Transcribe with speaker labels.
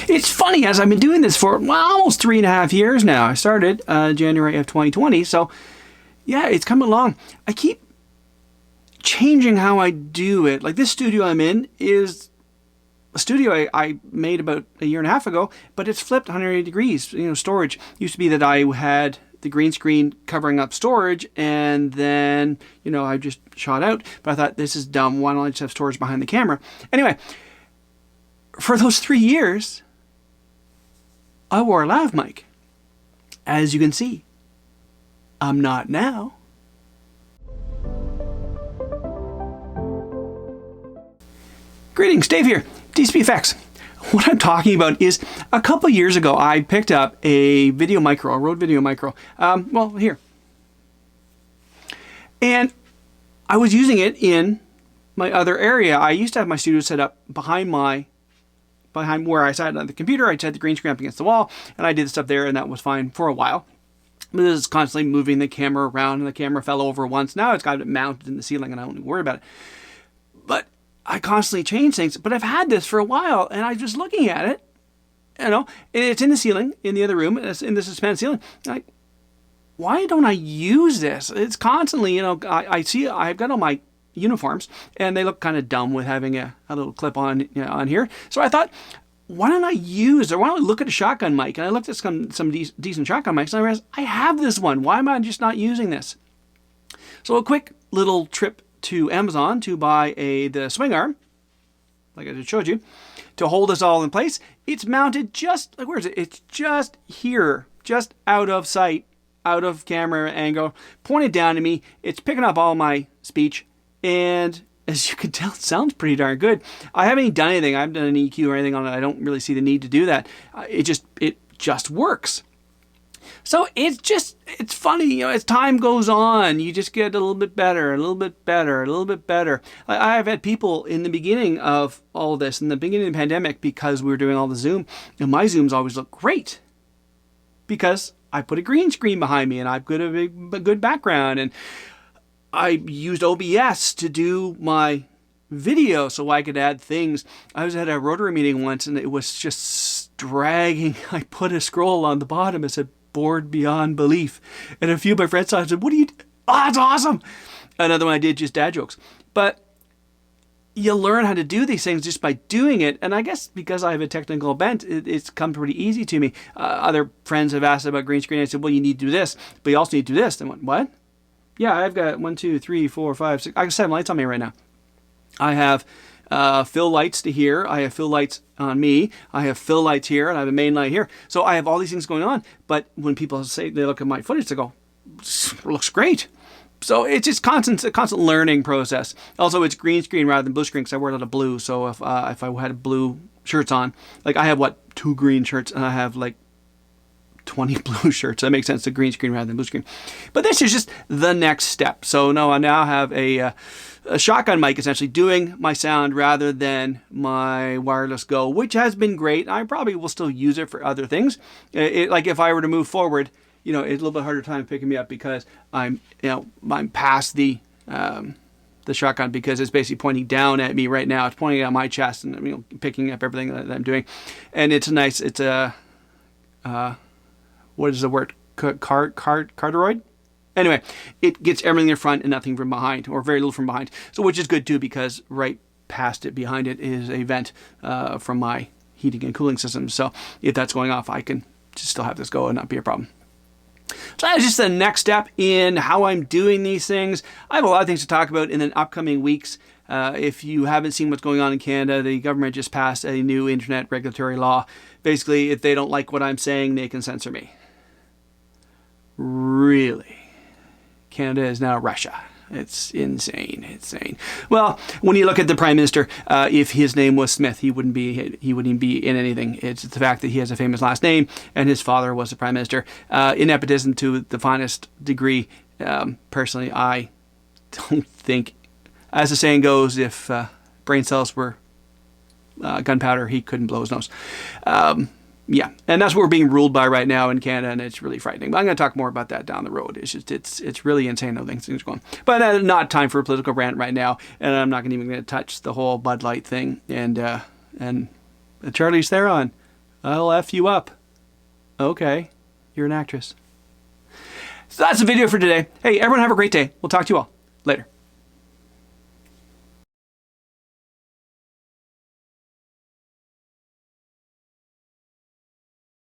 Speaker 1: It's funny, as I've been doing this for almost 3.5 years now. I started January of 2020, so yeah, it's coming along. I keep changing how I do it. Like this studio I'm in is a studio I made about 1.5 years ago, but it's flipped 180 degrees. Storage used to be that I had the green screen covering up storage, and then I just shot out. But I thought, this is dumb. Why don't I just have storage behind the camera? Anyway, for those 3 years, I wore a lav mic. As you can see, I'm not now. Greetings, Dave here, DCP Effects. What I'm talking about is a couple years ago, I picked up a Video Micro, a Rode Video Micro. Here. And I was using it in my other area. I used to have my studio set up behind where I sat on the computer. I set the green screen up against the wall, and I did the stuff there, and that was fine for a while. But this is constantly moving the camera around, and the camera fell over once. Now it's got it mounted in the ceiling, and I don't worry about it. But I constantly change things, but I've had this for a while, and I'm just looking at it, and it's in the ceiling, in the other room, it's in the suspended ceiling. Why don't I use this? It's constantly, I see I've got all my uniforms, and they look kind of dumb with having a little clip on here. So I thought, why don't I look at a shotgun mic? And I looked at some decent shotgun mics, and I realized I have this one. Why am I just not using this? So a quick little trip to Amazon to buy the swing arm, like I just showed you, to hold us all in place. It's mounted just, where is it? It's just here, just out of sight, out of camera angle, pointed down to me. It's picking up all my speech, and as you can tell, it sounds pretty darn good. I haven't done anything. I haven't done an EQ or anything on it. I don't really see the need to do that. It just works. So it's funny, as time goes on, you just get a little bit better, a little bit better, a little bit better. I've had people in the beginning of all this, in the beginning of the pandemic, because we were doing all the Zoom, and my Zooms always look great because I put a green screen behind me, and I've got a good background, and I used OBS to do my video so I could add things. I was at a Rotary meeting once, and it was just dragging. I put a scroll on the bottom that said, "Bored beyond belief." And a few of my friends saw it and said, "What do you do?" "Oh, that's awesome." Another one I did just dad jokes. But you learn how to do these things just by doing it. And I guess because I have a technical bent, it's come pretty easy to me. Other friends have asked about green screen. I said, well, you need to do this, but you also need to do this. They went, what? Yeah, I've got 1, 2, 3, 4, 5, 6. I have 7 lights on me right now. I have fill lights to here. I have fill lights on me. I have fill lights here, and I have a main light here. So I have all these things going on. But when people say, they look at my footage, they go, "It looks great." So it's just a constant learning process. Also, it's green screen rather than blue screen because I wear a lot of blue. So if I had blue shirts on, like I have 2 green shirts, and I have 20 blue shirts. That makes sense, to green screen rather than blue screen. But this is just the next step. So no, I now have a shotgun mic essentially doing my sound rather than my wireless Go, which has been great. I probably will still use it for other things. Like if I were to move forward, it's a little bit harder time picking me up because I'm past the shotgun, because it's basically pointing down at me right now. It's pointing at my chest and picking up everything that I'm doing. And it's a what is the word? Cardioid? Anyway, it gets everything in front and nothing from behind, or very little from behind. So which is good too, because right past it, behind it, is a vent from my heating and cooling system. So if that's going off, I can just still have this go and not be a problem. So that's just the next step in how I'm doing these things. I have a lot of things to talk about in the upcoming weeks. If you haven't seen what's going on in Canada, the government just passed a new internet regulatory law. Basically, if they don't like what I'm saying, they can censor me. Really? Canada is now Russia. It's insane. Well, when you look at the Prime Minister, if his name was Smith, he wouldn't even be in anything. It's the fact that he has a famous last name and his father was the Prime Minister. In nepotism to the finest degree. Personally, I don't think, as the saying goes, if brain cells were gunpowder, he couldn't blow his nose. Yeah, and that's what we're being ruled by right now in Canada, and it's really frightening. But I'm going to talk more about that down the road. It's really insane how things are going. But not time for a political rant right now, and I'm not even going to touch the whole Bud Light thing and Charlize Theron. I'll F you up. Okay, you're an actress. So that's the video for today. Hey, everyone have a great day. We'll talk to you all later.